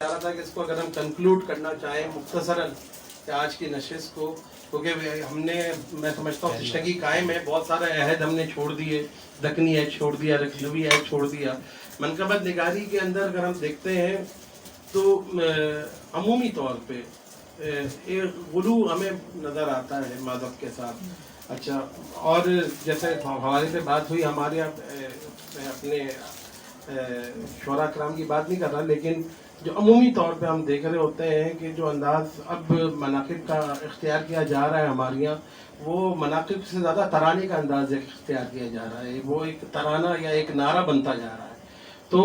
چاہ رہا تھا کہ اس کو اگر ہم کنکلوڈ کرنا چاہیں مختصراً کہ آج کی نشست کو، کیونکہ ہم نے، میں سمجھتا ہوں تشنگی قائم ہے، بہت سارے عہد ہم نے چھوڑ دیے، دکنی عہد چھوڑ دیا، رکھنوی عہد چھوڑ دیا. منقبت نگاری کے اندر اگر ہم دیکھتے ہیں تو عمومی طور پہ ایک غلو ہمیں نظر آتا ہے مذہب کے ساتھ. اچھا، اور جیسے ہمارے پہ بات ہوئی، ہمارے یہاں اپنے شعراء کرام کی بات نہیں کر رہا، لیکن جو عمومی طور پہ ہم دیکھ رہے ہوتے ہیں کہ جو انداز اب مناقب کا اختیار کیا جا رہا ہے ہمارے یہاں، وہ مناقب سے زیادہ ترانے کا انداز اختیار کیا جا رہا ہے. وہ ایک ترانہ یا ایک نعرہ بنتا جا رہا ہے. تو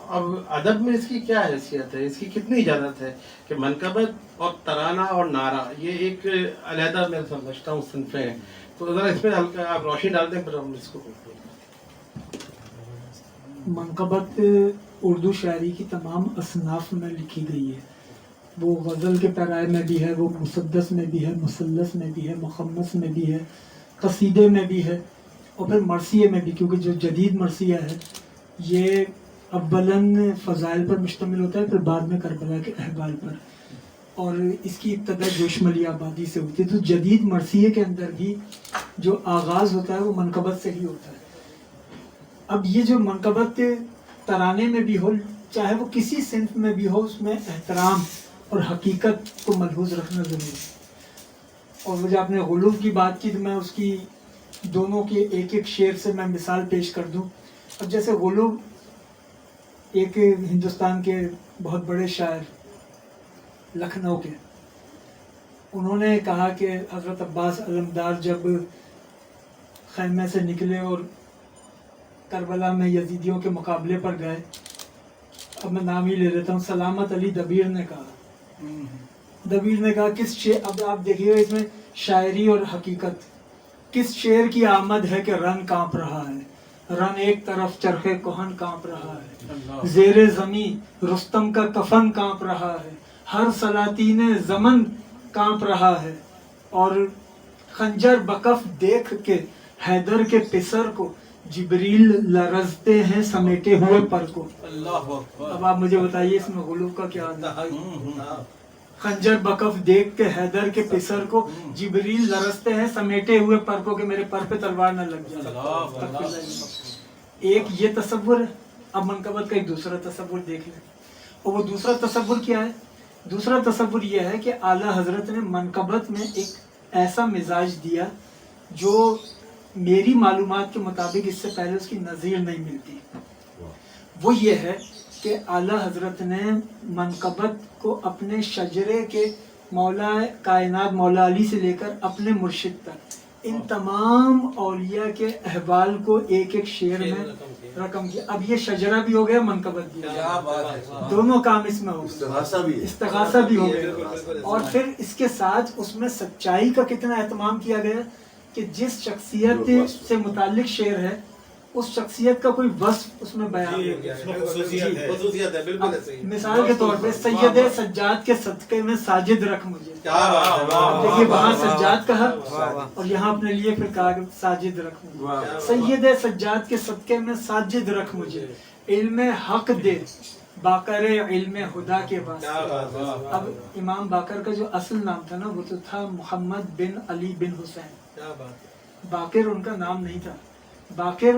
اب ادب میں اس کی کیا حیثیت ہے، اس کی کتنی اجازت ہے کہ منقبت اور ترانہ اور نعرہ یہ ایک علیحدہ میں سمجھتا ہوں صنفیں ہیں. تو ذرا اس پہ ہلکا آپ روشنی ڈال دیں، پھر ہم اس کو منقبت اردو شاعری کی تمام اصناف میں لکھی گئی ہے. وہ غزل کے پیرائے میں بھی ہے، وہ مسدس میں بھی ہے، مثلث میں بھی ہے، مخمس میں بھی ہے، قصیدے میں بھی ہے، اور پھر مرثیے میں بھی. کیونکہ جو جدید مرثیہ ہے یہ اولاً فضائل پر مشتمل ہوتا ہے، پھر بعد میں کربلا کے احوال پر، اور اس کی ابتدا جوشملی آبادی سے ہوتی ہے. تو جدید مرثیے کے اندر بھی جو آغاز ہوتا ہے وہ منقبت سے ہی ہوتا ہے. اب یہ جو منقبت ترانے میں بھی ہو، چاہے وہ کسی صنف میں بھی ہو، اس میں احترام اور حقیقت کو ملحوظ رکھنا ضروری ہے. اور مجھے آپ نے غلو کی بات کی تو میں اس کی دونوں کے ایک ایک شعر سے میں مثال پیش کر دوں. اب جیسے غلو ایک ہندوستان کے بہت بڑے شاعر لکھنؤ کے، انہوں نے کہا کہ حضرت عباس علمدار جب خیمے سے نکلے اور کربلا میں یزیدیوں کے مقابلے پر گئے، اب میں نام ہی لے لیتا ہوں، سلامت علی دبیر نے کہا کس شعر، اب آپ دیکھیے اس میں شاعری اور حقیقت، کس شعر کی آمد ہے کہ رن کانپ رہا ہے، رن ایک طرف چرخے کوہن کانپ رہا ہے، زیر زمین رستم کا کفن کانپ رہا ہے، ہر سلاطین زمن کانپ رہا ہے، اور خنجر بکف دیکھ کے حیدر کے پسر کو جبریل لرزتے ہیں سمیٹے ہوئے پر کو. اب آپ مجھے بتائیے اس میں غلو کا کیا ہے؟ خنجر بکف دیکھ کے حیدر کے پسر کو جبریل لرزتے ہیں سمیٹے ہوئے پر کو، کہ میرے پر پہ تلوار نہ لگ جائے. ایک یہ تصور ہے. اب منقبت کا ایک دوسرا تصور دیکھ لیں، اور وہ دوسرا تصور کیا ہے؟ دوسرا تصور یہ ہے کہ اعلیٰ حضرت نے منقبت میں ایک ایسا مزاج دیا جو میری معلومات کے مطابق اس سے پہلے اس کی نظیر نہیں ملتی. وہ یہ ہے کہ اعلیٰ حضرت نے منقبت کو اپنے شجرے کے مولا کائنات مولا علی سے لے کر اپنے مرشد تک ان تمام اولیاء کے احوال کو ایک ایک شعر میں رقم کیا. اب یہ شجرہ بھی ہو گیا، منقبت بھی ہو گیا، دونوں کام اس میں ہو گیا، استغاثہ بھی ہو گیا. اور پھر اس کے ساتھ اس میں سچائی کا کتنا اہتمام کیا گیا کہ جس شخصیت سے متعلق شعر ہے اس شخصیت کا کوئی وصف اس میں بیان ہے. مثال کے طور پہ سید سجاد کے صدقے میں ساجد رکھ مجھے، دیکھیے وہاں سجاد کہا اور یہاں اپنے لیے پھر کہا ساجد رکھ مجھے. سید سجاد کے صدقے میں ساجد رکھ مجھے، علم حق دے باقر علم خدا کے واسطے. اب امام باقر کا جو اصل نام تھا نا وہ تو تھا محمد بن علی بن حسین. باقر ان کا نام نہیں تھا، باقر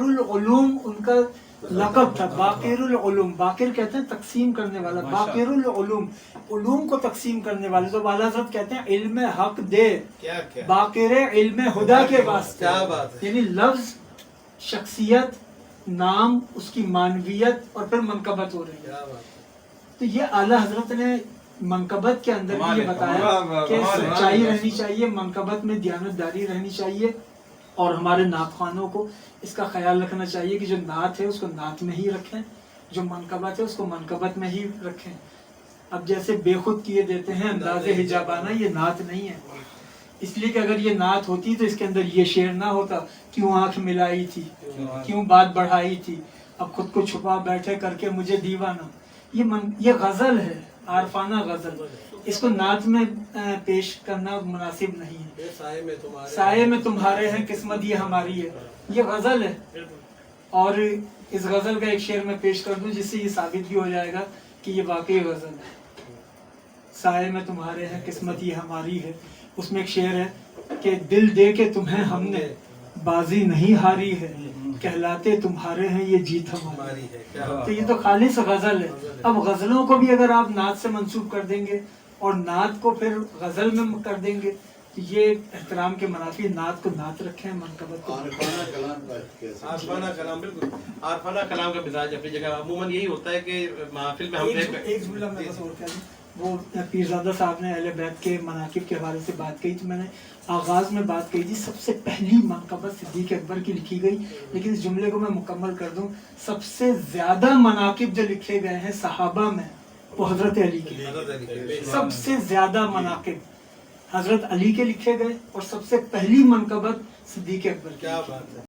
العلوم ان کا لقب تھا. باقر العلوم، باقر کہتے ہیں تقسیم کرنے والا، باقر العلوم علوم کو تقسیم کرنے والے. تو اعلیٰ حضرت کہتے ہیں علم حق دے باقر علم خدا کے واسطے. یعنی لفظ، شخصیت، نام، اس کی معنویت، اور پھر منقبت ہو رہی ہے. تو یہ اعلیٰ حضرت نے منقبت کے اندر بھی یہ بتایا کہ سچائی رہنی چاہیے، منقبت میں دیانتداری رہنی چاہیے، اور ہمارے نعت خوانوں کو اس کا خیال رکھنا چاہیے کہ جو نعت ہے اس کو نعت میں ہی رکھیں، جو منقبت ہے اس کو منقبت میں ہی رکھیں. اب جیسے بے خود کیے دیتے ہیں انداز حجابانہ، یہ نعت نہیں ہے، اس لیے کہ اگر یہ نعت ہوتی تو اس کے اندر یہ شعر نہ ہوتا، کیوں آنکھ ملائی تھی، کیوں بات بڑھائی تھی، اب خود کو چھپا بیٹھے کر کے مجھے دیوانہ. یہ غزل ہے، عارفانہ غزل، اس کو نعت میں پیش کرنا مناسب نہیں ہے. سائے میں تمہارے ہیں قسمت یہ ہماری ہے، یہ غزل ہے. اور اس غزل کا ایک شعر میں پیش کر دوں جس سے یہ ثابت بھی ہو جائے گا کہ کہ یہ واقعی غزل ہے. سائے میں تمہارے ہیں قسمت یہ ہماری ہے. اس میں ایک شعر ہے کہ دل دے کے تمہیں ہم نے بازی نہیں ہاری ہے, کہلاتے تمہارے ہیں یہ جیت ہماری ہے. تو یہ تو خالص غزل ہے. اب غزلوں کو بھی اگر آپ نعت سے منسوب کر دیں گے اور نعت کو پھر غزل میں کر دیں گے تو یہ احترام کے منافی. نعت کو نعت رکھیں, منقبت کو عارفانہ کلام. بالکل عارفانہ کلام کا مزاج اپنی جگہ. عموماً یہی ہوتا ہے کہ محفل میں ہم ایک جملہ میں بس اور کہہ دوں. وہ پیرزادہ صاحب نے اہل بیت کے مناقب کے حوالے سے بات کہی, تو میں نے آغاز میں بات کہی تھی سب سے پہلی منقبت صدیق اکبر کی لکھی گئی, لیکن اس جملے کو میں مکمل کر دوں. سب سے زیادہ مناقب جو لکھے گئے ہیں صحابہ میں وہ حضرت علی کے. سب سے زیادہ مناقب حضرت علی کے لکھے گئے اور سب سے پہلی منقبت صدیق اکبر کی. کیا بات ہے.